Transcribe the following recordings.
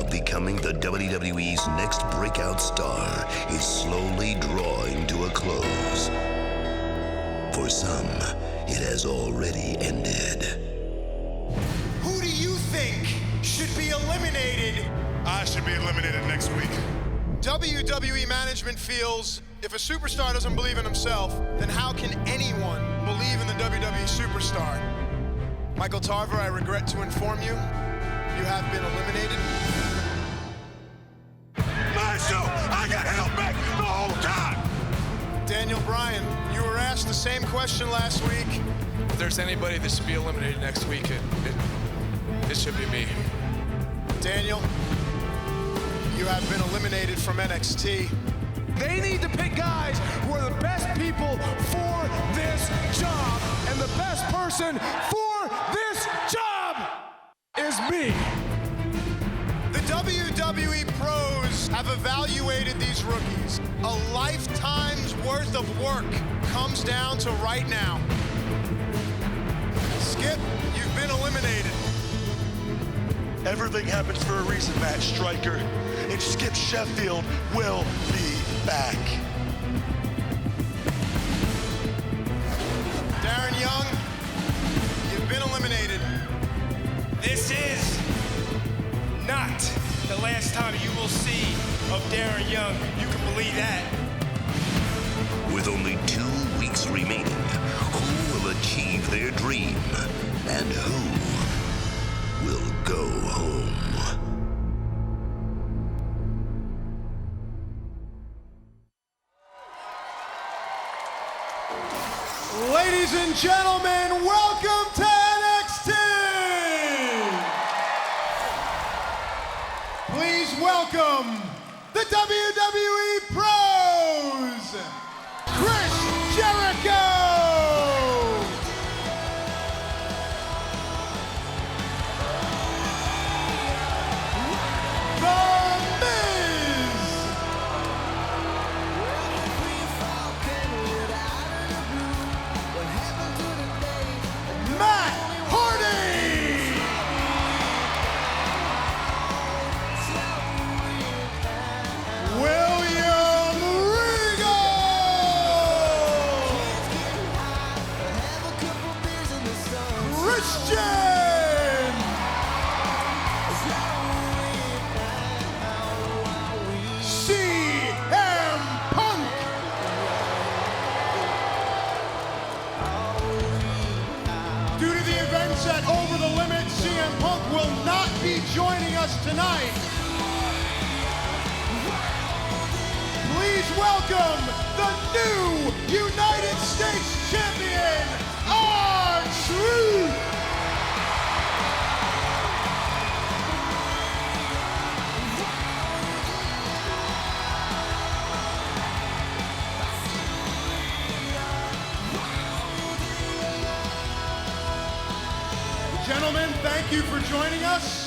of becoming the WWE's next breakout star is slowly drawing to a close. For some, it has already ended. Who do you think should be eliminated? I should be eliminated next week. WWE management feels if a superstar doesn't believe in himself, then how can anyone believe in the WWE superstar? Michael Tarver, I regret to inform you, you have been eliminated. Myself, I got held back the whole time! Daniel Bryan, you were asked the same question last week. If there's anybody that should be eliminated next week, it should be me. Daniel, you have been eliminated from NXT. They need to pick guys who are the best people for this job. And the best person for this job is me. The WWE pros have evaluated these rookies. A lifetime's worth of work comes down to right now. Skip, you've been eliminated. Everything happens for a reason, Matt Stryker. And Skip Sheffield will be back. Darren Young, you've been eliminated. This is not the last time you will see of Darren Young. You can believe that. With only 2 weeks remaining, who will achieve their dream and who will go home? Ladies and gentlemen, welcome to NXT! Please welcome the WWE Pros, Chris Jericho! The Miz! Matt Hardy! William Regal! Christian! CM Punk! Due to the events at Over the Limit, CM Punk will not be joining us tonight. Please welcome the new United States Champion, R-Truth! Gentlemen, thank you for joining us.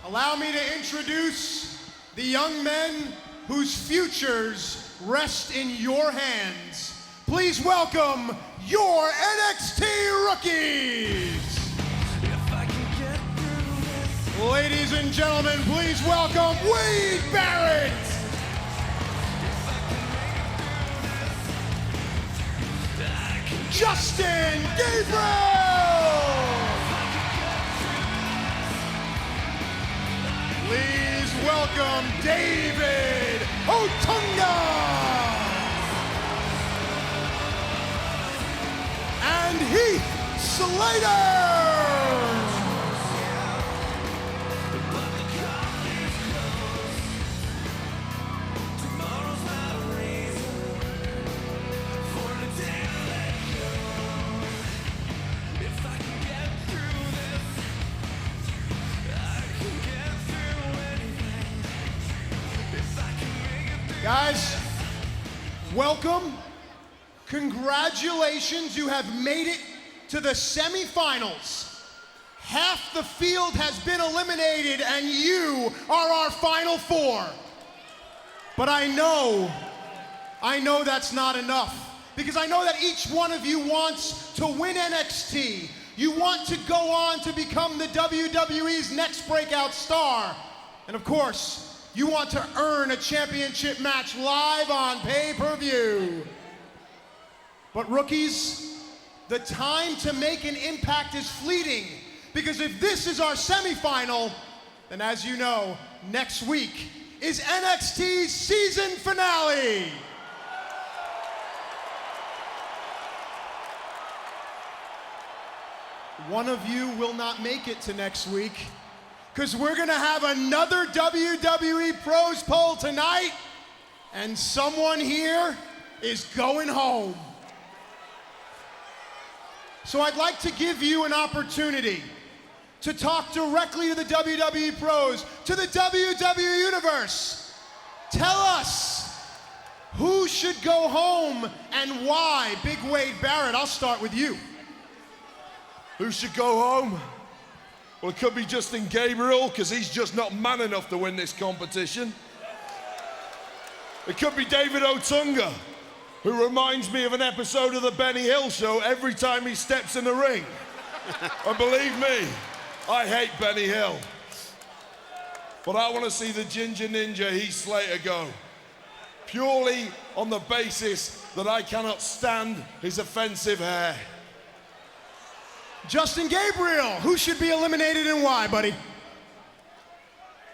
Allow me to introduce the young men whose futures rest in your hands. Please welcome your NXT rookies. Ladies and gentlemen, please welcome Wade Barrett. Justin Gabriel. Please welcome David Otunga and Heath Slater. Guys, welcome. Congratulations, you have made it to the semifinals. Half the field has been eliminated and you are our final four. But I know that's not enough, because I know that each one of you wants to win NXT. You want to go on to become the WWE's next breakout star. And of course, you want to earn a championship match live on pay-per-view. But rookies, the time to make an impact is fleeting, because if this is our semifinal, then as you know, next week is NXT's season finale. One of you will not make it to next week, because we're gonna have another WWE Pros poll tonight, and someone here is going home. So I'd like to give you an opportunity to talk directly to the WWE Pros, to the WWE Universe. Tell us who should go home and why. Big Wade Barrett, I'll start with you. Who should go home? Well, it could be Justin Gabriel, because he's just not man enough to win this competition. It could be David Otunga, who reminds me of an episode of the Benny Hill Show every time he steps in the ring. And believe me, I hate Benny Hill. But I want to see the Ginger Ninja Heath Slater go, purely on the basis that I cannot stand his offensive hair. Justin Gabriel, who should be eliminated and why, buddy?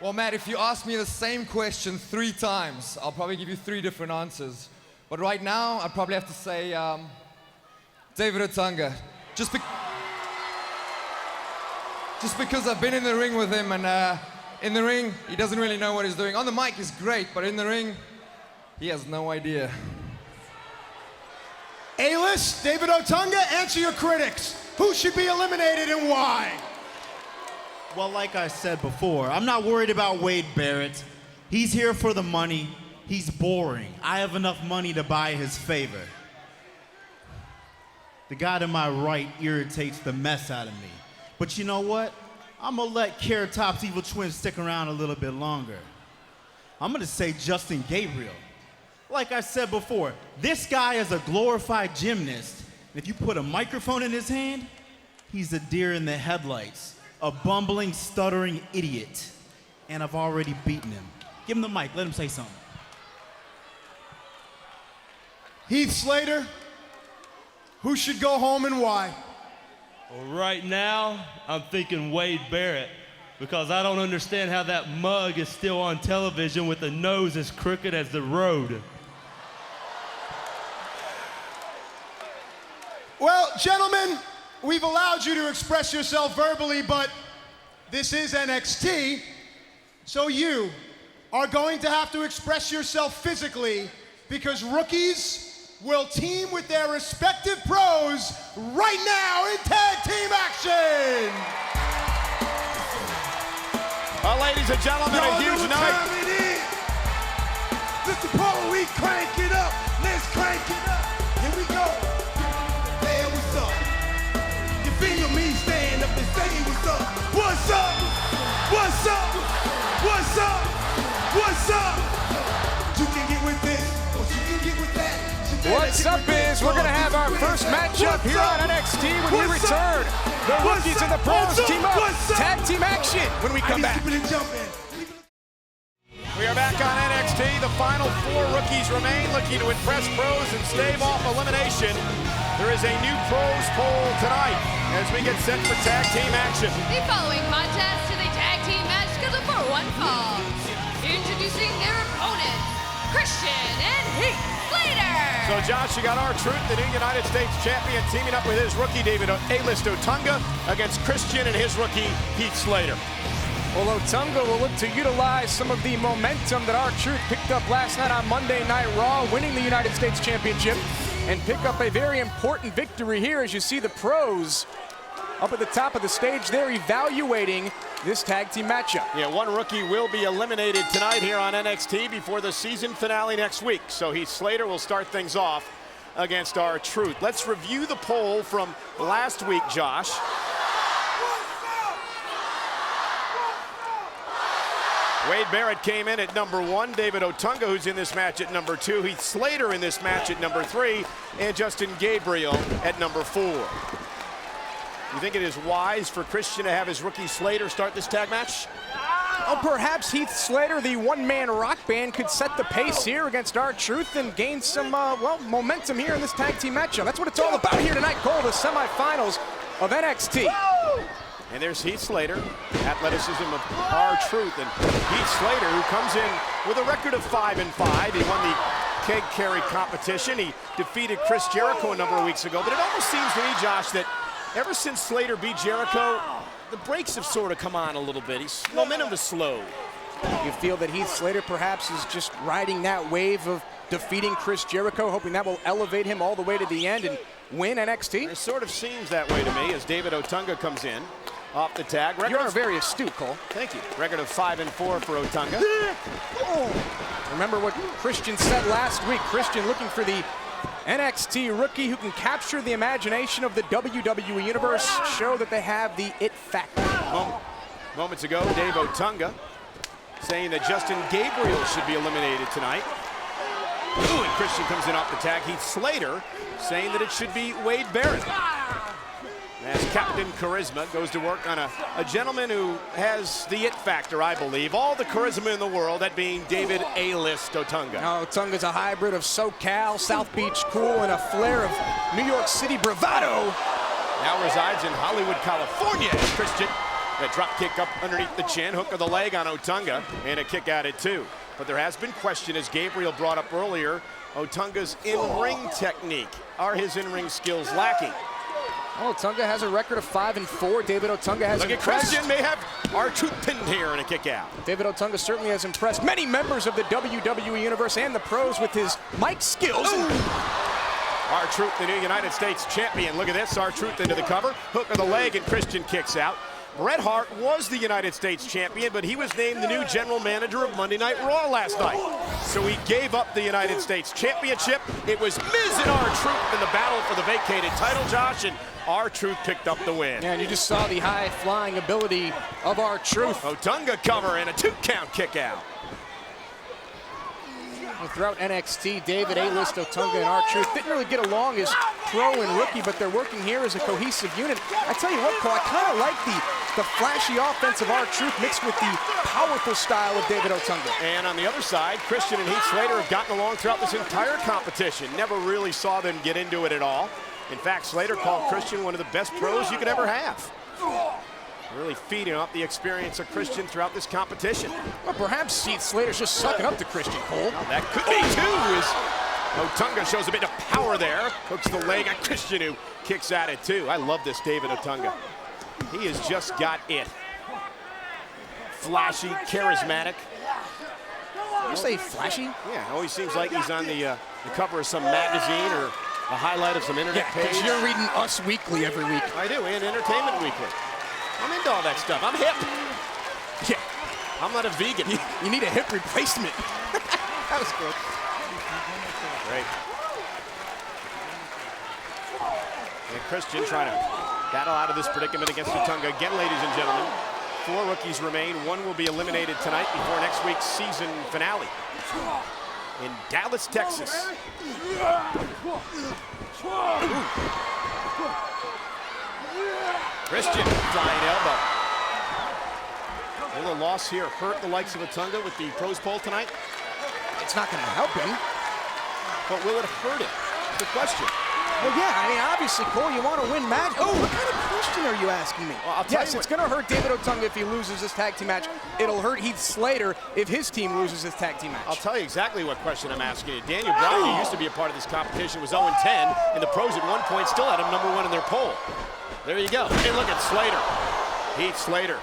Well, Matt, if you ask me the same question 3 times, I'll probably give you 3 different answers. But right now, I'd probably have to say David Otunga. Just because I've been in the ring with him, and in the ring, he doesn't really know what he's doing. On the mic, he's great, but in the ring, he has no idea. A-list, David Otunga, answer your critics. Who should be eliminated and why? Well, like I said before, I'm not worried about Wade Barrett. He's here for the money. He's boring. I have enough money to buy his favor. The guy to my right irritates the mess out of me. But you know what? I'm gonna let Carrot Top's evil twin stick around a little bit longer. I'm gonna say Justin Gabriel. Like I said before, this guy is a glorified gymnast. If you put a microphone in his hand, he's a deer in the headlights, a bumbling, stuttering idiot. And I've already beaten him. Give him the mic, let him say something. Heath Slater, who should go home and why? Well, right now, I'm thinking Wade Barrett, because I don't understand how that mug is still on television with a nose as crooked as the road. Well, gentlemen, we've allowed you to express yourself verbally, but this is NXT, so you are going to have to express yourself physically, because rookies will team with their respective pros right now in tag team action. Well, ladies and gentlemen, a huge night. It is. Mr. Paul, we crank it up. Let's crank it up. Here we go. Hey, what's up? You feel me? Stand up and say what's up. What's up? What's up? What's up? What's up? You can get with this, or you can get with that. What's up is we're going to have our first matchup here on NXT when we return. The rookies and the pros team up. Tag team action when we come back. We are back on NXT. The final 4 rookies remain, looking to impress pros and stave off elimination. There is a new pros poll tonight as we get set for tag team action. The following contest is a tag team match scheduled for one fall. Introducing their opponents, Christian and Heath Slater. So Josh, you got R-Truth, the new United States champion, teaming up with his rookie David A-List Otunga against Christian and his rookie Heath Slater. Well, Otunga will look to utilize some of the momentum that R-Truth picked up last night on Monday Night Raw, winning the United States Championship, and pick up a very important victory here as you see the pros up at the top of the stage there evaluating this tag team matchup. Yeah, one rookie will be eliminated tonight here on NXT before the season finale next week. So Heath Slater will start things off against R-Truth. Let's review the poll from last week, Josh. Wade Barrett came in at number 1. David Otunga, who's in this match, at number 2. Heath Slater in this match at number 3. And Justin Gabriel at number 4. You think it is wise for Christian to have his rookie Slater start this tag match? Oh, perhaps Heath Slater, the one-man rock band, could set the pace here against R-Truth and gain some, well, momentum here in this tag team matchup. That's what it's all about here tonight, Cole, the semifinals of NXT. And there's Heath Slater, athleticism of R-Truth, and Heath Slater, who comes in with a record of 5-5. He won the keg carry competition. He defeated Chris Jericho a number of weeks ago, but it almost seems to me, Josh, that ever since Slater beat Jericho, the brakes have sort of come on a little bit. His momentum is slow. You feel that Heath Slater perhaps is just riding that wave of defeating Chris Jericho, hoping that will elevate him all the way to the end and win NXT? It sort of seems that way to me as David Otunga comes in off the tag. You are very astute, Cole. Thank you. Record of 5-4 for Otunga. Remember what Christian said last week. Christian looking for the NXT rookie who can capture the imagination of the WWE Universe, show that they have the it factor. Moments ago, Dave Otunga saying that Justin Gabriel should be eliminated tonight. Ooh, and Christian comes in off the tag. Heath Slater saying that it should be Wade Barrett. As Captain Charisma goes to work on a gentleman who has the it factor, I believe. All the charisma in the world, that being David A-List Otunga. Now, Otunga's a hybrid of SoCal, South Beach cool, and a flair of New York City bravado. Now resides in Hollywood, California. As Christian, a drop kick up underneath the chin, hook of the leg on Otunga, and a kick out at 2. But there has been question, as Gabriel brought up earlier, Otunga's in-ring technique. Are his in-ring skills lacking? Oh, Otunga has a record of 5-4. David Otunga has Look at impressed. Christian, may have R-Truth pinned here and a kick out. David Otunga certainly has impressed many members of the WWE Universe and the pros with his mic skills. R-Truth, the new United States champion. Look at this, R-Truth into the cover, hook of the leg, and Christian kicks out. Bret Hart was the United States champion, but he was named the new general manager of Monday Night Raw last night. So he gave up the United States championship. It was Miz and R-Truth in the battle for the vacated title, Josh, and R-Truth picked up the win. And you just saw the high-flying ability of R-Truth. Otunga cover and a 2-count kick out. Throughout NXT, David A-List, Otunga, and R-Truth didn't really get along as pro and rookie, but they're working here as a cohesive unit. I tell you what, Cole, I kind of like the flashy offense of R-Truth mixed with the powerful style of David Otunga. And on the other side, Christian and Heath Slater have gotten along throughout this entire competition. Never really saw them get into it at all. In fact, Slater called Christian one of the best pros you could ever have. Really feeding off the experience of Christian throughout this competition. Well, perhaps Heath Slater's just sucking up to Christian, Cole. Well, that could be too, as Otunga shows a bit of power there. Hooks the leg on Christian, who kicks at it too. I love this David Otunga. He has just got it. Flashy, charismatic. You say flashy? Yeah, always seems like he's on the cover of some magazine or a highlight of some internet page. Yeah, you're reading Us Weekly every week. I do, and Entertainment Weekly. I'm into all that stuff. I'm hip. Yeah. I'm not a vegan. You need a hip replacement. That was good. Great. And Christian trying to battle out of this predicament against Otunga. Again, ladies and gentlemen, 4 rookies remain. 1 will be eliminated tonight before next week's season finale in Dallas, Texas. Christian, flying elbow. Will a loss here hurt the likes of Otunga with the pros poll tonight? It's not going to help him. But will it hurt him? Good question. Well, yeah, I mean, obviously, Cole, you want to win match. Oh, what kind of question are you asking me? Well, I'll tell yes, you it's going to hurt David Otunga if he loses this tag team match. It'll hurt Heath Slater if his team loses this tag team match. I'll tell you exactly what question I'm asking you. Daniel Bryan, who used to be a part of this competition, was 0-10, and the pros at one point still had him #1 in their poll. There you go. Hey, look at Slater. Heath Slater.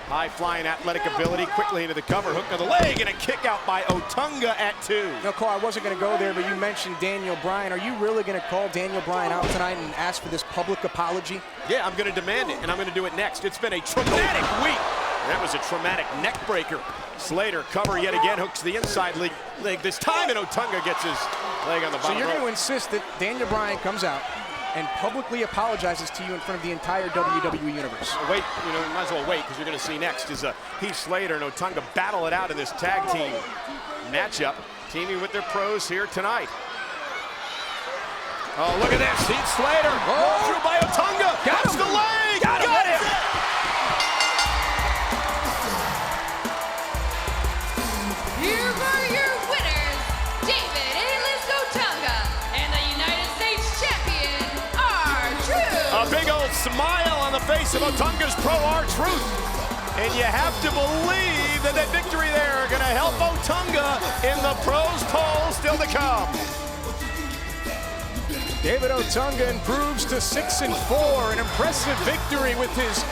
High-flying athletic ability, quickly into the cover, hook of the leg, and a kick out by Otunga at 2. No, Cole, I wasn't going to go there, but you mentioned Daniel Bryan. Are you really going to call Daniel Bryan out tonight and ask for this public apology? Yeah, I'm going to demand it, and I'm going to do it next. It's been a traumatic week. That was a traumatic neck breaker. Slater cover yet again, hooks the inside leg this time, and Otunga gets his leg on the bottom. So you're rope. going to insist that Daniel Bryan comes out and publicly apologizes to you in front of the entire WWE Universe. Wait, you know, might as well wait, because you're going to see next is Heath Slater and Otunga battle it out in this tag team matchup, teaming with their pros here tonight. Oh, look at this, Heath Slater, through by Otunga, got the leg, got him. face of Otunga's pro R-Truth. And you have to believe that that victory there are gonna help Otunga in the pros poll still to come. David Otunga improves to 6-4, an impressive victory with his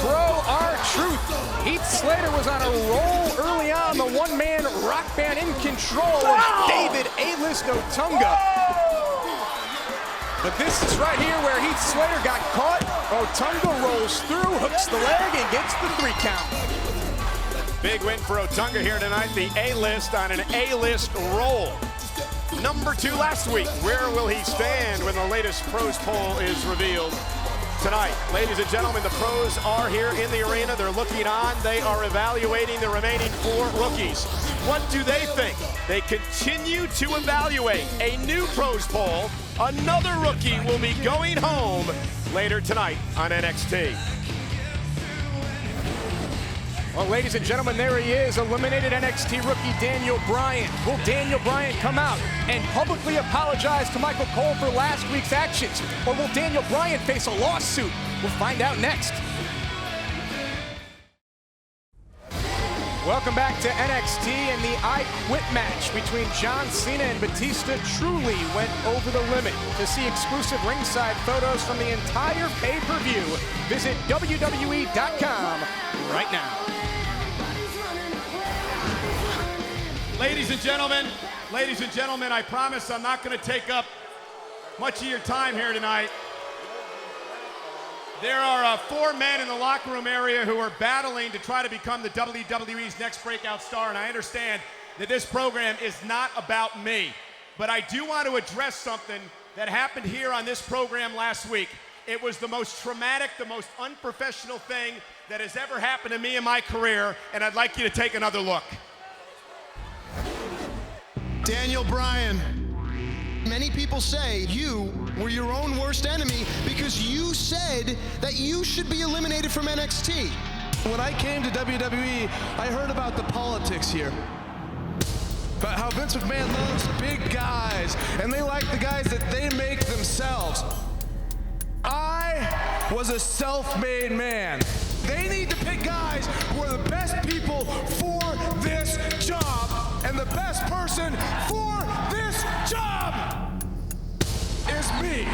pro R-Truth. Heath Slater was on a roll early on, the one-man rock band in control of David A-List Otunga. But this is right here where Heath Slater got caught. Otunga rolls through, hooks the leg, and gets the 3 count. Big win for Otunga here tonight, the A-List on an A-List roll. Number 2 last week. Where will he stand when the latest pros poll is revealed tonight? Ladies and gentlemen, the pros are here in the arena. They're looking on. They are evaluating the remaining 4 rookies. What do they think? They continue to evaluate a new pros poll. Another rookie will be going home later tonight on NXT. Well, ladies and gentlemen, there he is, eliminated NXT rookie Daniel Bryan. Will Daniel Bryan come out and publicly apologize to Michael Cole for last week's actions? Or will Daniel Bryan face a lawsuit? We'll find out next. Welcome back to NXT, and the I Quit match between John Cena and Batista truly went over the limit. To see exclusive ringside photos from the entire pay-per-view, visit WWE.com right now. Ladies and gentlemen, I promise I'm not going to take up much of your time here tonight. There are 4 men in the locker room area who are battling to try to become the WWE's next breakout star, and I understand that this program is not about me. But I do want to address something that happened here on this program last week. It was the most traumatic, the most unprofessional thing that has ever happened to me in my career, and I'd like you to take another look. Daniel Bryan, many people say you were your own worst enemy because you said that you should be eliminated from NXT. When I came to WWE, I heard about the politics here. About how Vince McMahon loves big guys, and they like the guys that they make themselves. I was a self-made man. They need to pick guys who are the best people for this job, and the best person for this job is me.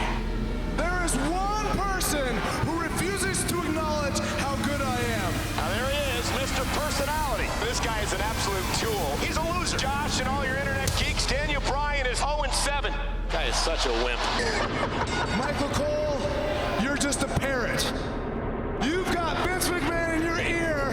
There is one person who refuses to acknowledge how good I am. Now there he is, Mr. Personality. This guy is an absolute tool. He's a loser. Josh and all your internet geeks, Daniel Bryan is 0-7. Guy is such a wimp. Michael Cole, you're just a parrot. You've got Vince McMahon in your ear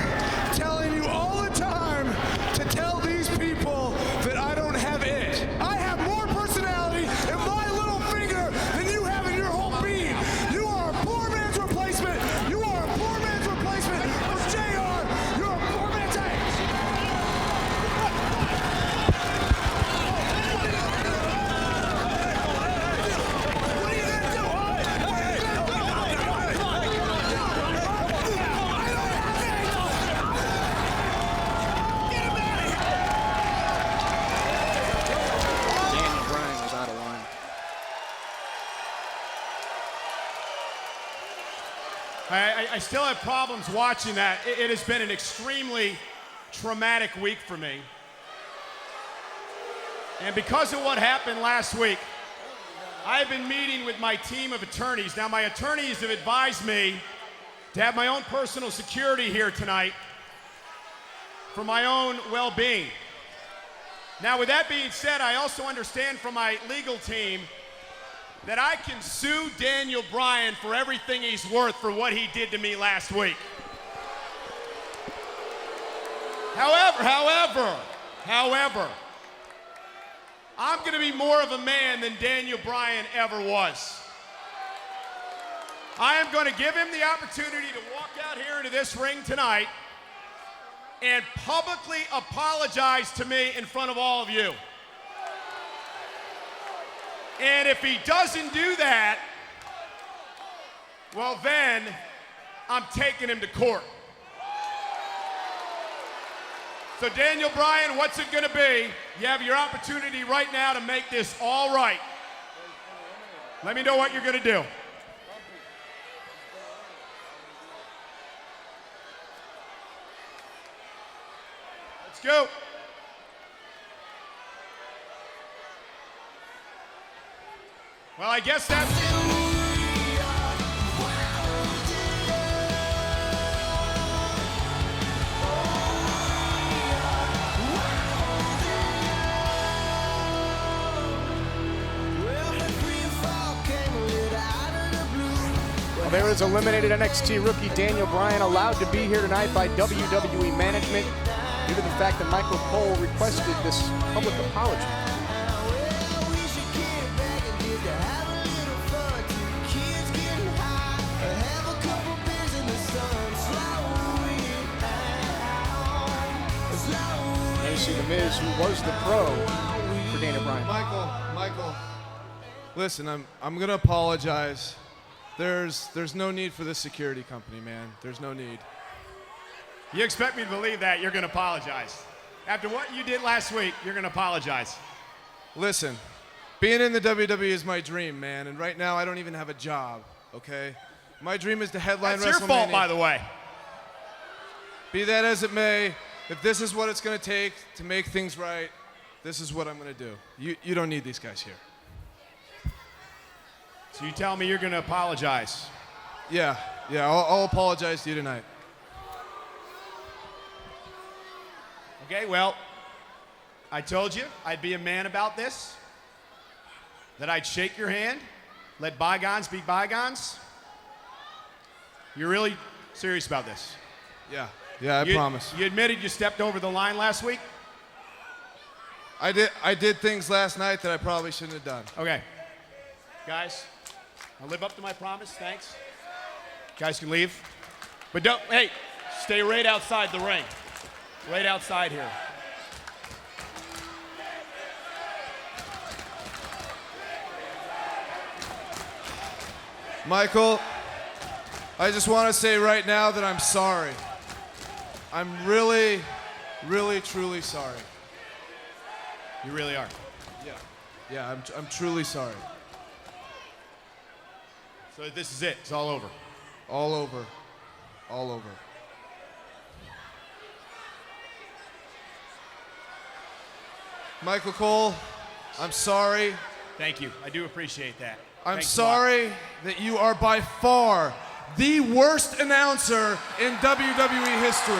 telling you all the time to tell these people that I don't have it. I have more personality in my little finger than you have in your whole being. You are a poor man's replacement. You are a poor man's replacement for JR. You're a poor man's I still have problems watching that. It has been an extremely traumatic week for me. And because of what happened last week, I've been meeting with my team of attorneys. Now, my attorneys have advised me to have my own personal security here tonight for my own well-being. Now, with that being said, I also understand from my legal team that I can sue Daniel Bryan for everything he's worth for what he did to me last week. However, I'm gonna be more of a man than Daniel Bryan ever was. I am gonna give him the opportunity to walk out here into this ring tonight and publicly apologize to me in front of all of you. And if he doesn't do that, well then, I'm taking him to court. So Daniel Bryan, what's it gonna be? You have your opportunity right now to make this all right. Let me know what you're gonna do. Let's go. Well, I guess that's it. Well, there is eliminated NXT rookie Daniel Bryan, allowed to be here tonight by WWE management due to the fact that Michael Cole requested this public apology. There you see The Miz, who was the pro for Daniel Bryan. Michael, listen, I'm gonna apologize. There's no need for this security company, man. There's no need. You expect me to believe that you're going to apologize. After what you did last week, you're going to apologize. Listen, being in the WWE is my dream, man, and right now I don't even have a job, okay? My dream is to headline WrestleMania. That's your fault, by the way. Be that as it may, if this is what it's gonna take to make things right, this is what I'm gonna do. You don't need these guys here. So you tell me you're going to apologize? Yeah, I'll apologize to you tonight. Okay, well, I told you I'd be a man about this, that I'd shake your hand, let bygones be bygones. You're really serious about this? Yeah, I promise. You admitted you stepped over the line last week? I did things last night that I probably shouldn't have done. Okay. Guys, I'll live up to my promise, thanks. Guys can leave. But don't, hey, stay right outside the ring. Right outside here. Michael, I just want to say right now that I'm sorry. I'm really, really, truly sorry. You really are? Yeah, I'm truly sorry. So this is it, it's all over? All over. Michael Cole, I'm sorry. Thank you, I do appreciate that. I'm sorry that you are by far the worst announcer in WWE history.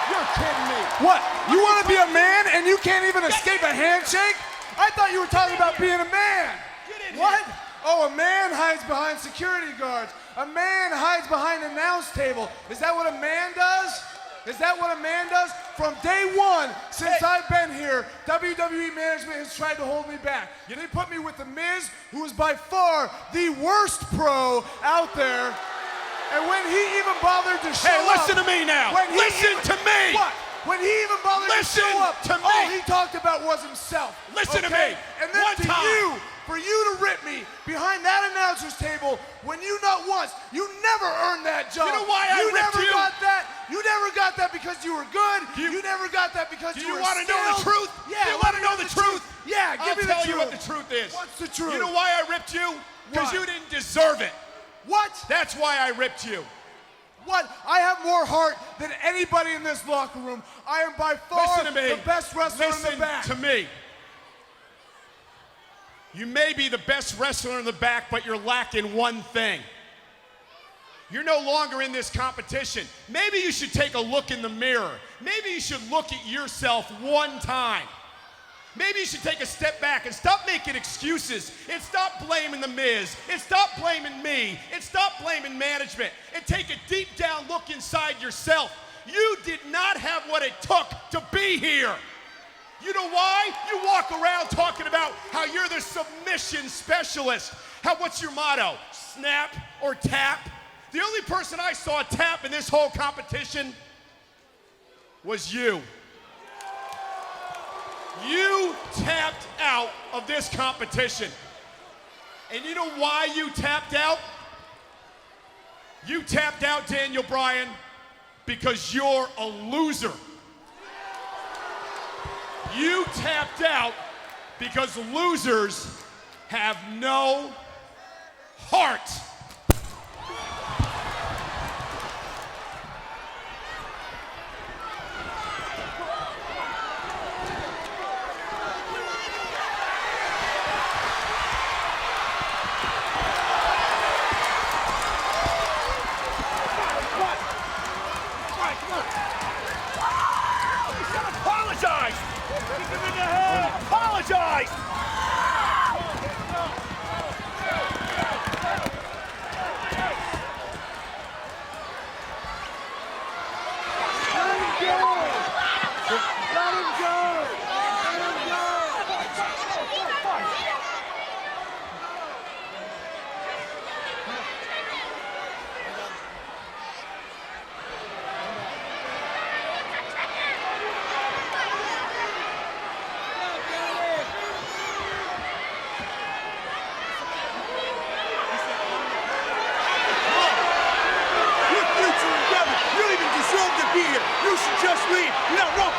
You're kidding me. What? You want to be a man and you can't even escape a handshake? I thought you were talking about being a man. What? Oh, a man hides behind security guards. A man hides behind an announce table. Is that what a man does? From day one, since I've been here, WWE management has tried to hold me back. They put me with The Miz, who is by far the worst pro out there. And when he even bothered to show up... Hey, listen to me now! Listen to me! What? When he even bothered to show up, all he talked about was himself. Listen to me! And then for you to rip me behind that announcer's table when you not once, you never earned that job. You know why I ripped you? You never got that. You never got that because you were good. You never got that because you were Do you want to know the truth? Yeah. You want to know the truth? Yeah, give me the truth. I'll tell you what the truth is. What's the truth? You know why I ripped you? Because you didn't deserve it. What? That's why I ripped you. What? I have more heart than anybody in this locker room. I am by far the best wrestler in the back. Listen to me. You may be the best wrestler in the back, but you're lacking one thing. You're no longer in this competition. Maybe you should take a look in the mirror. Maybe you should look at yourself one time. Maybe you should take a step back and stop making excuses and stop blaming The Miz and stop blaming me and stop blaming management and take a deep down look inside yourself. You did not have what it took to be here. You know why? You walk around talking about how you're the submission specialist. What's your motto? Snap or tap? The only person I saw tap in this whole competition was you. You tapped out of this competition. And you know why you tapped out? You tapped out, Daniel Bryan, because you're a loser. You tapped out because losers have no heart. right, come on. Apologize. Kick him in the head. Apologize. You should just leave. You're not wrong.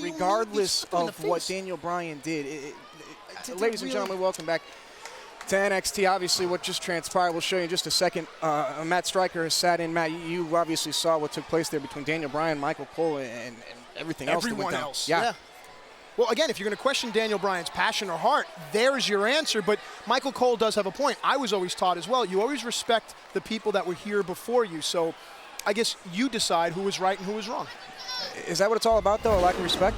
Regardless of what Daniel Bryan did, ladies and gentlemen, welcome back to NXT. Obviously, what just transpired, we'll show you in just a second. Matt Striker has sat in. Matt, you obviously saw what took place there between Daniel Bryan, Michael Cole, and everything else. Everyone else. Yeah. Well, again, if you're going to question Daniel Bryan's passion or heart, there's your answer. But Michael Cole does have a point. I was always taught as well, you always respect the people that were here before you. So I guess you decide who was right and who was wrong. Is that what it's all about, though, a lack of respect?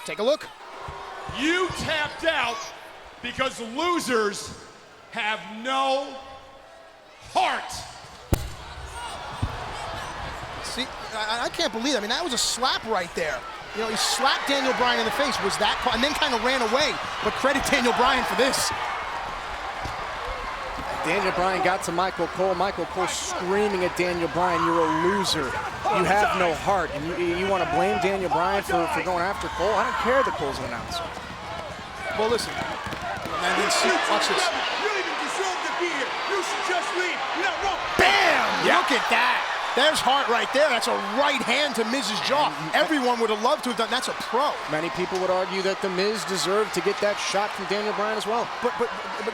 Take a look. You tapped out because losers have no heart. See, I can't believe it. I mean, that was a slap right there. You know, he slapped Daniel Bryan in the face. Was that, and then kind of ran away. But credit Daniel Bryan for this. Daniel Bryan got to Michael Cole. Michael Cole screaming at Daniel Bryan, "You're a loser. You have no heart." And you want to blame Daniel Bryan for going after Cole? I don't care that Cole's an announcer. Well, listen. And then see, watch this. You even deserve to be here. You should just leave. You're not wrong. Bam! Yeah. Look at that. There's heart right there. That's a right hand to Miz's jaw. Everyone would have loved to have done. That's a pro. Many people would argue that the Miz deserved to get that shot from Daniel Bryan as well. But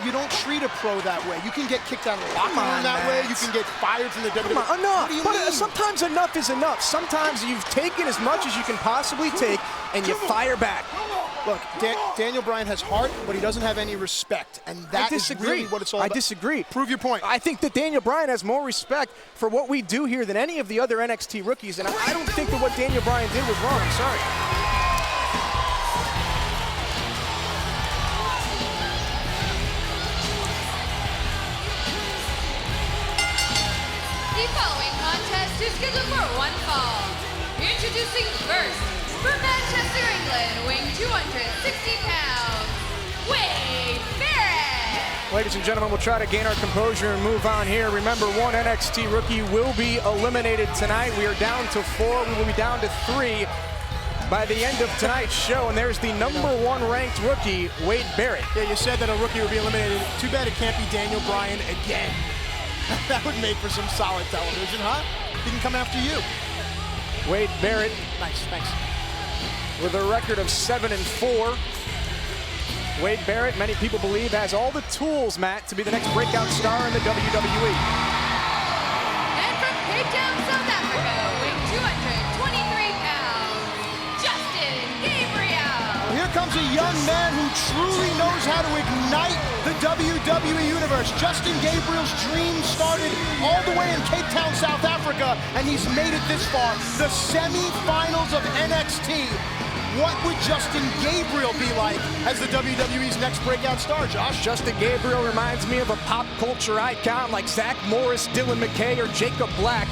you don't treat a pro that way. You can get kicked out of the locker room that way. You can get fired from the WWE. Enough. What do you mean? Sometimes enough is enough. Sometimes you've taken as much as you can possibly take, and you fire back. Look, Daniel Bryan has heart, but he doesn't have any respect, and that is really what it's all about. I disagree. Prove your point. I think that Daniel Bryan has more respect for what we do here than any of the other NXT rookies, and I don't think that what Daniel Bryan did was wrong. I'm sorry. The following contest is scheduled for one fall. Introducing first, from Manchester, England, weighing 260 pounds, Wade Barrett. Ladies and gentlemen, we'll try to gain our composure and move on here. Remember, one NXT rookie will be eliminated tonight. We are down to 4. We will be down to 3 by the end of tonight's show. And there's the #1 ranked rookie, Wade Barrett. Yeah, you said that a rookie would be eliminated. Too bad it can't be Daniel Bryan again. That would make for some solid television, huh? He can come after you. Wade Barrett. Nice, thanks. With a record of 7-4. Wade Barrett, many people believe, has all the tools, Matt, to be the next breakout star in the WWE. And from Cape Town, South Africa, weighing 223 pounds, Justin Gabriel. Well, here comes a young man who truly knows how to ignite the WWE Universe. Justin Gabriel's dream started all the way in Cape Town, South Africa, and he's made it this far. The semi-finals of NXT. What would Justin Gabriel be like as the WWE's next breakout star, Josh? Justin Gabriel reminds me of a pop culture icon like Zach Morris, Dylan McKay, or Jacob Black.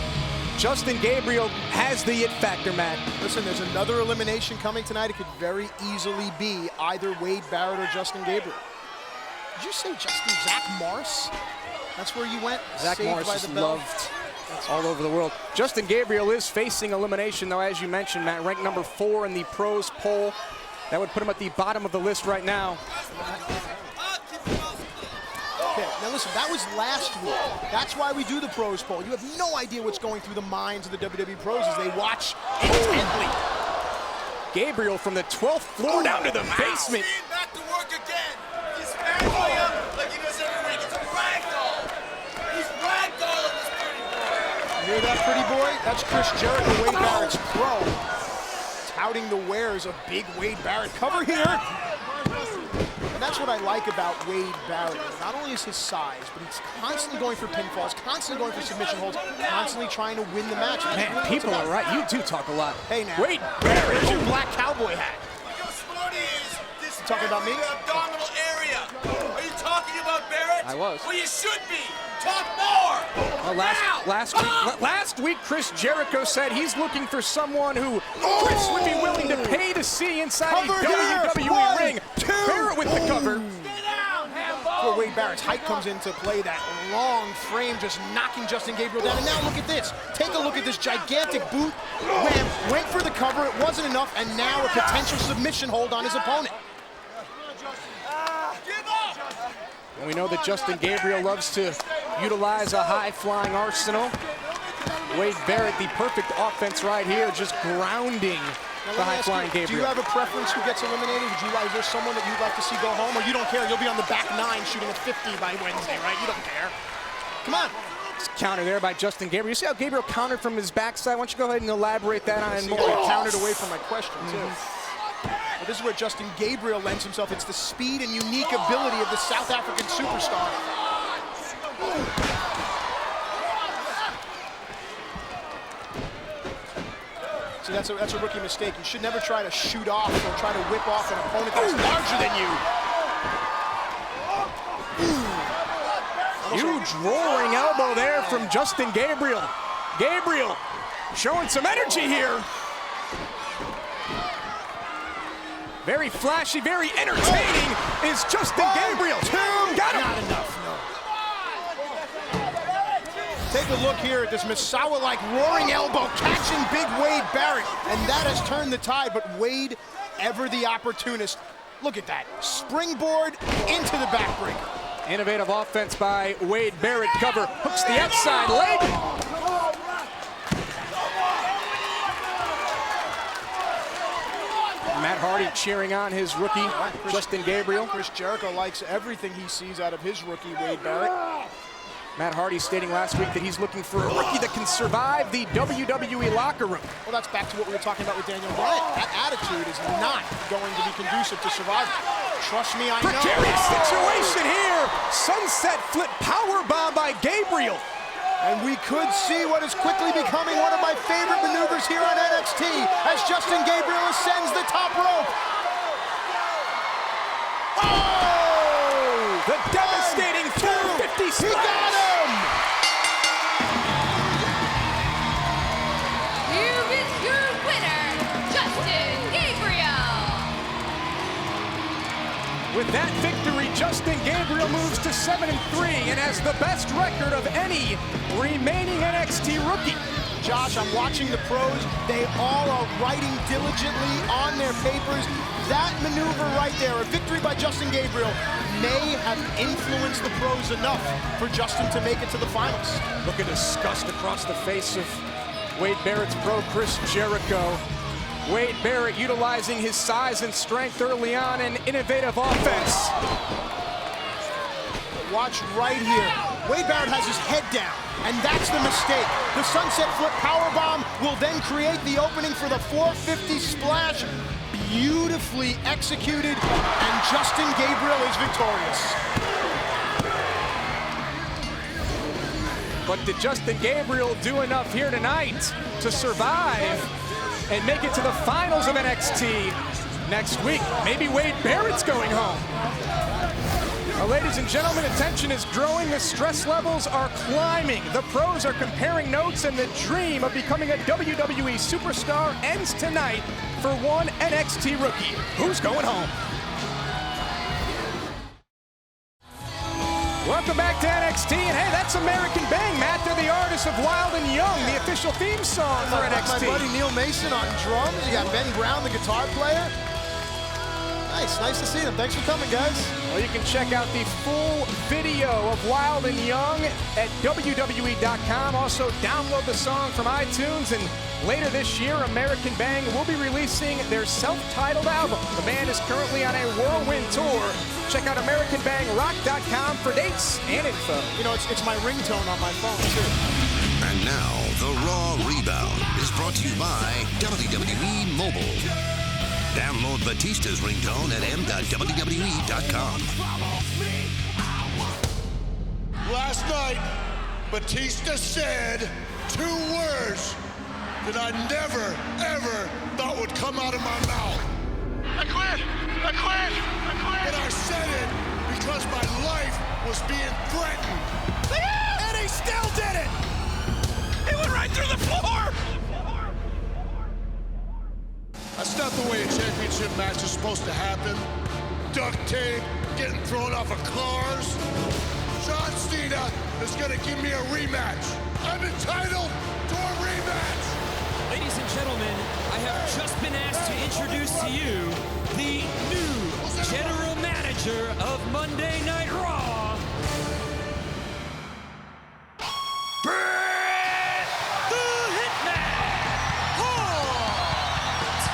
Justin Gabriel has the it factor, Matt. Listen, there's another elimination coming tonight. It could very easily be either Wade Barrett or Justin Gabriel. Did you say Zach Morris? That's where you went? Zach Morris is loved all over the world. Justin Gabriel is facing elimination, though, as you mentioned, Matt, ranked number 4 in the pros poll. That would put him at the bottom of the list right now. Okay, now listen, that was last week. That's why we do the pros poll. You have no idea what's going through the minds of the WWE pros as they watch intently. Gabriel from the 12th floor down to the basement. Back to work again. He's ragdolling up like he does every week. It's a ragdoll. He's ragdolling this pretty boy. You hear that, pretty boy? That's Chris Jericho, Wade Barrett's pro. Touting the wares of big Wade Barrett. Cover here. And that's what I like about Wade Barrett. Not only is his size, but he's constantly going for pinfalls, constantly going for submission holds, constantly trying to win the match. Man, people are right. You do talk a lot. Hey, now. Wade Barrett. Where's your black cowboy hat? Look how smart he is. This Talking about me? the abdominal area. Are you talking about Barrett? I was. Well, you should be. Talk more. Well, last week, Chris Jericho said he's looking for someone who Chris would be willing to pay to see inside Cover a here. WWE 1, ring. 2. Barrett with the cover. Where Wade Barrett's height comes into play, that long frame just knocking Justin Gabriel down. And now look at this. Take a look at this gigantic boot. Wham, went for the cover. It wasn't enough. And now a potential submission hold on his opponent. And we know that Justin Gabriel loves to utilize a high-flying arsenal. Wade Barrett, the perfect offense right here, just grounding the high-flying Gabriel. Do you have a preference who gets eliminated? Is there someone that you'd like to see go home? Or you don't care? You'll be on the back 9 shooting a 50 by Wednesday, right? You don't care. Come on. Counter there by Justin Gabriel. You see how Gabriel countered from his backside? Why don't you go ahead and elaborate that on more? He countered away from my question, too. But this is where Justin Gabriel lends himself. It's the speed and unique ability of the South African superstar. See, that's a rookie mistake. You should never try to shoot off or try to whip off an opponent that's larger than you. Huge roaring elbow there from Justin Gabriel. Gabriel showing some energy here. Very flashy, very entertaining is Justin Gabriel. Got him. Not enough, no. Take a look here at this Misawa-like roaring elbow catching big Wade Barrett, and that has turned the tide, but Wade, ever the opportunist. Look at that, springboard into the backbreaker. Innovative offense by Wade Barrett. Cover, hooks the outside leg. Matt Hardy cheering on his rookie, Justin Gabriel. Chris Jericho likes everything he sees out of his rookie, Wade Barrett. Matt Hardy stating last week that he's looking for a rookie that can survive the WWE locker room. Well, that's back to what we were talking about with Daniel Bryan. That attitude is not going to be conducive to survival. Trust me, I know. Precarious situation here. Sunset flip powerbomb by Gabriel. And we could see what is quickly becoming one of my favorite maneuvers here on NXT as Justin Gabriel ascends the top rope. Oh! The devastating 450 splash. He got him! Here is your winner, Justin Gabriel. With that victory, Justin Gabriel moves to 7-3 and has the best record of any remaining NXT rookie. Josh, I'm watching the pros. They all are writing diligently on their papers. That maneuver right there, a victory by Justin Gabriel, may have influenced the pros enough for Justin to make it to the finals. Look at disgust across the face of Wade Barrett's pro, Chris Jericho. Wade Barrett utilizing his size and strength early on in innovative offense. Watch right here. Wade Barrett has his head down, and that's the mistake. The sunset flip powerbomb will then create the opening for the 450 splash. Beautifully executed, and Justin Gabriel is victorious. But did Justin Gabriel do enough here tonight to survive and make it to the finals of NXT next week? Maybe Wade Barrett's going home. Now, ladies and gentlemen, attention is growing. The stress levels are climbing. The pros are comparing notes, and the dream of becoming a WWE superstar ends tonight for one NXT rookie. Who's going home? Welcome back to NXT, and hey, that's American Bang. Matt, they're the artists of Wild and Young, the official theme song for NXT. My buddy Neil Mason on drums. You got Ben Brown, the guitar player. Nice to see them. Thanks for coming, guys. Well, you can check out the full video of Wild and Young at WWE.com. Also, download the song from iTunes, and later this year, American Bang will be releasing their self-titled album. The band is currently on a whirlwind tour. Check out AmericanBangRock.com for dates and info. You know, it's my ringtone on my phone, too. And now, the Raw Rebound is brought to you by WWE Mobile. Download Batista's ringtone at m.wwe.com. Last night, Batista said 2 words that I never, ever thought would come out of my mouth. I quit! But I said it because my life was being threatened. And he still did it! He went right through the floor! That's not the way a championship match is supposed to happen. Duct tape, getting thrown off of cars. John Cena is gonna give me a rematch. I'm entitled to a rematch. Ladies and gentlemen, I have just been asked to introduce to you the new general manager of Monday Night Raw, Bret the Hitman Hart.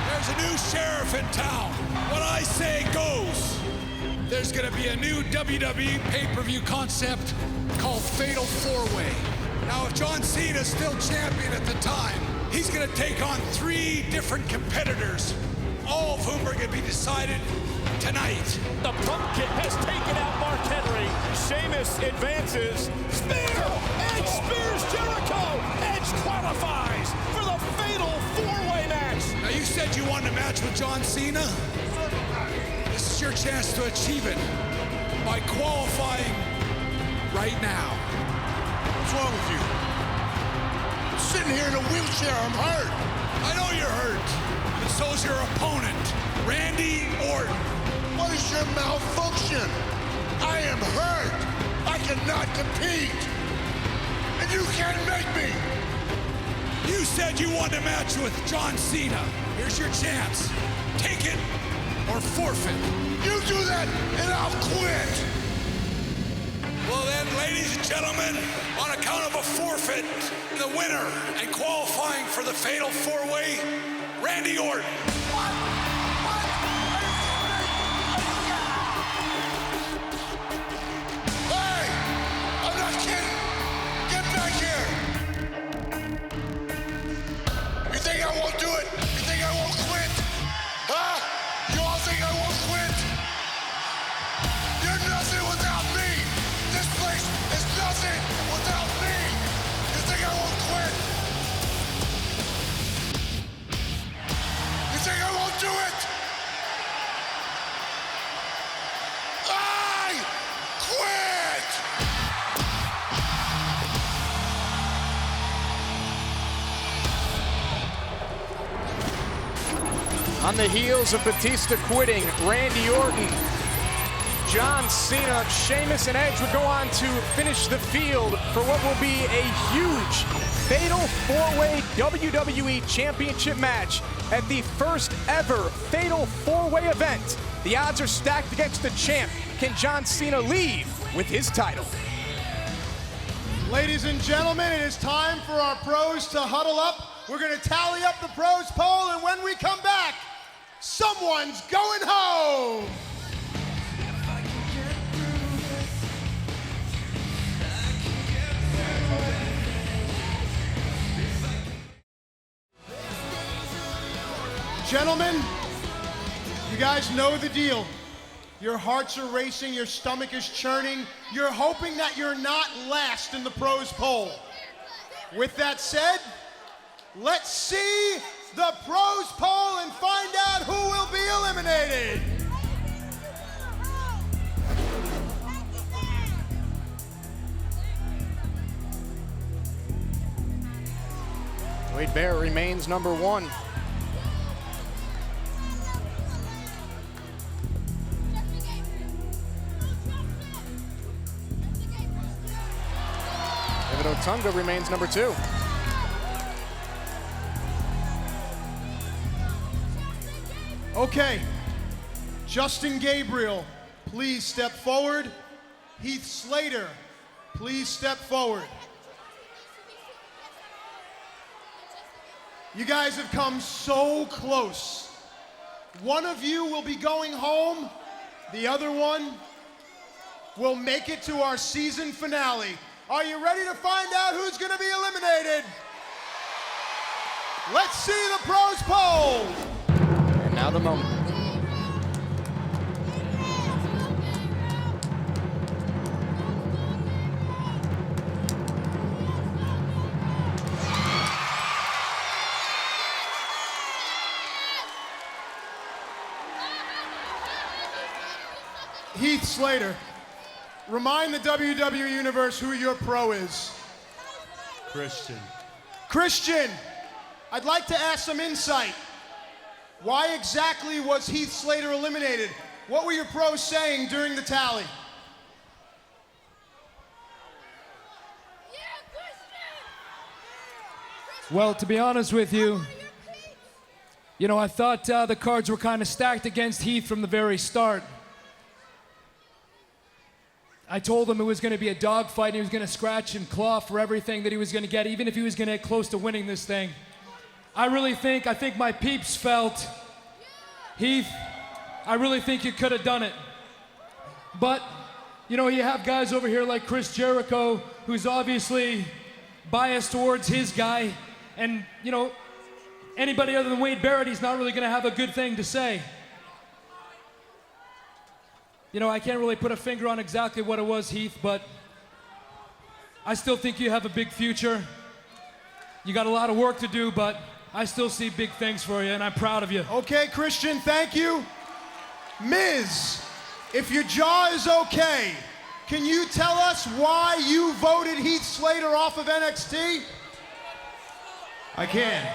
There's a new sheriff in town. What I say goes. There's gonna be a new WWE pay-per-view concept called Fatal 4-Way. Now, if John Cena's still champion at the time, he's gonna take on 3 different competitors, all of whom are gonna be decided tonight. The Pumpkin has taken out Mark Henry. Sheamus advances. Spear! Edge spears Jericho! Edge qualifies for the Fatal 4-Way match. Now, you said you wanted a match with John Cena? This is your chance to achieve it by qualifying right now. What's wrong with you? I'm sitting here in a wheelchair. I'm hurt. I know you're hurt, and so's your opponent, Randy Orton. What is your malfunction? I am hurt. I cannot compete. And you can't make me. You said you wanted a match with John Cena. Here's your chance. Take it or forfeit. You do that and I'll quit. Well then, ladies and gentlemen, on account of a forfeit, the winner and qualifying for the Fatal 4-Way, Randy Orton. Hey! I'm not kidding! Get back here! You think I won't do it? You think I won't quit? Huh? You all think I won't quit? You're nothing without me! This place is nothing without me! You think I won't quit? You think I won't do it? I quit! On the heels of Batista quitting, Randy Orton, John Cena, Sheamus, and Edge would go on to finish the field for what will be a huge Fatal 4-Way WWE Championship match at the first ever Fatal 4-Way event. The odds are stacked against the champ. Can John Cena leave with his title? Ladies and gentlemen, it is time for our pros to huddle up. We're going to tally up the pros poll, and when we come back, someone's going home. Gentlemen, you guys know the deal. Your hearts are racing, your stomach is churning. You're hoping that you're not last in the pros poll. With that said, let's see the pros poll and find out who will be eliminated. Wade Barrett remains number 1. But Otunga remains number 2. Okay, Justin Gabriel, please step forward. Heath Slater, please step forward. You guys have come so close. One of you will be going home, the other one will make it to our season finale. Are you ready to find out who's gonna be eliminated? Let's see the pros poll. And now the moment. Heath Slater, remind the WWE Universe who your pro is. Christian. Christian, I'd like to ask some insight. Why exactly was Heath Slater eliminated? What were your pros saying during the tally? Well, to be honest with you, I thought the cards were kind of stacked against Heath from the very start. I told him it was going to be a dogfight and he was going to scratch and claw for everything that he was going to get, even if he was going to get close to winning this thing. I think my peeps felt, Heath, I really think you could have done it. But, you have guys over here like Chris Jericho, who's obviously biased towards his guy, and, anybody other than Wade Barrett, he's not really going to have a good thing to say. I can't really put a finger on exactly what it was, Heath, but I still think you have a big future. You got a lot of work to do, but I still see big things for you, and I'm proud of you. Okay, Christian, thank you. Miz, if your jaw is okay, can you tell us why you voted Heath Slater off of NXT? I can.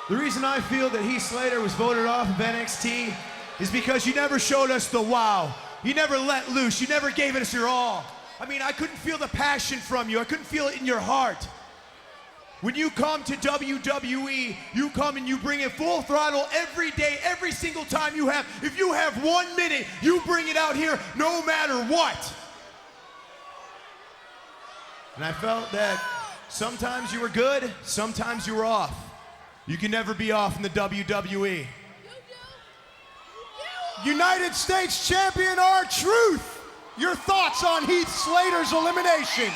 The reason I feel that Heath Slater was voted off of NXT is because you never showed us the wow. You never let loose. You never gave us your all. I mean, I couldn't feel the passion from you. I couldn't feel it in your heart. When you come to WWE, you come and you bring it full throttle every day, every single time you have. If you have 1 minute, you bring it out here no matter what. And I felt that sometimes you were good, sometimes you were off. You can never be off in the WWE. United States Champion R-Truth, your thoughts on Heath Slater's elimination?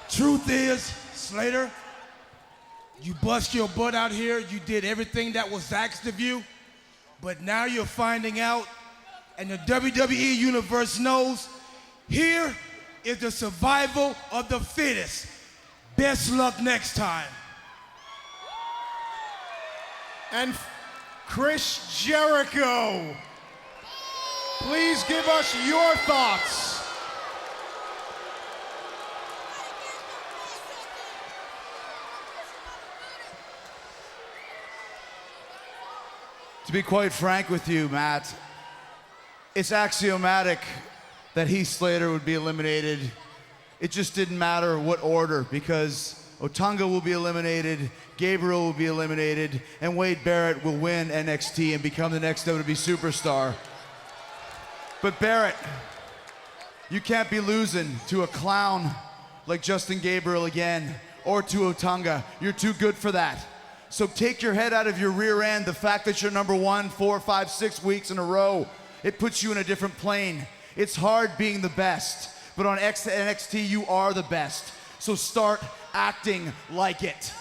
Truth is, Slater, you bust your butt out here. You did everything that was asked of you. But now you're finding out, and the WWE Universe knows, here is the survival of the fittest. Best luck next time. And Chris Jericho, please give us your thoughts. To be quite frank with you, Matt, it's axiomatic that Heath Slater would be eliminated. It just didn't matter what order, because Otunga will be eliminated, Gabriel will be eliminated, and Wade Barrett will win NXT and become the next WWE superstar. But Barrett, you can't be losing to a clown like Justin Gabriel again, or to Otunga. You're too good for that. So take your head out of your rear end. The fact that you're number 1, 4, 5, 6 weeks in a row, it puts you in a different plane. It's hard being the best, but on NXT you are the best. So start acting like it.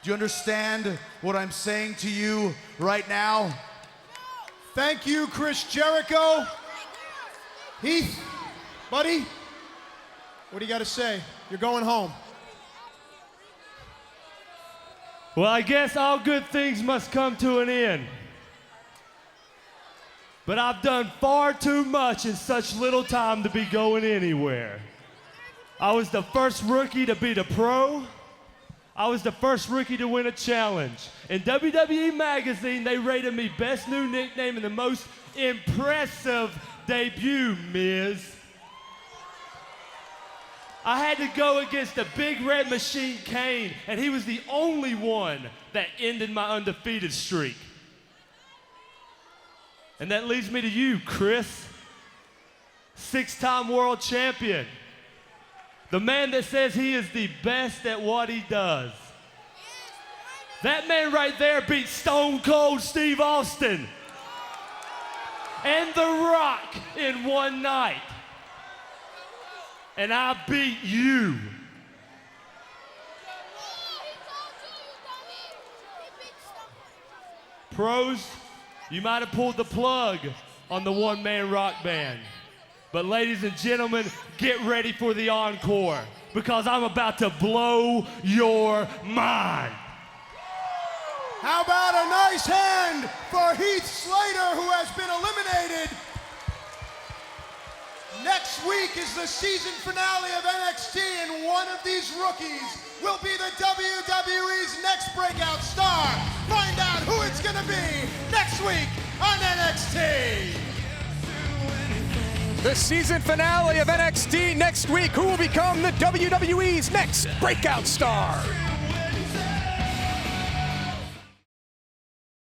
Do you understand what I'm saying to you right now? Thank you, Chris Jericho. Heath, buddy, what do you got to say? You're going home. Well, I guess all good things must come to an end. But I've done far too much in such little time to be going anywhere. I was the first rookie to be the pro. I was the first rookie to win a challenge. In WWE Magazine, they rated me best new nickname and the most impressive debut, Miz. I had to go against the Big Red Machine Kane, and he was the only one that ended my undefeated streak. And that leads me to you, Chris. 6-time world champion. The man that says he is the best at what he does. That man right there beat Stone Cold Steve Austin and The Rock in one night. And I beat you. Pros, you might have pulled the plug on the one-man rock band. But ladies and gentlemen, get ready for the encore, because I'm about to blow your mind. How about a nice hand for Heath Slater, who has been eliminated? Next week is the season finale of NXT, and one of these rookies will be the WWE's next breakout star. Find out who it's gonna be next week on NXT. The season finale of NXT next week. Who will become the WWE's next breakout star?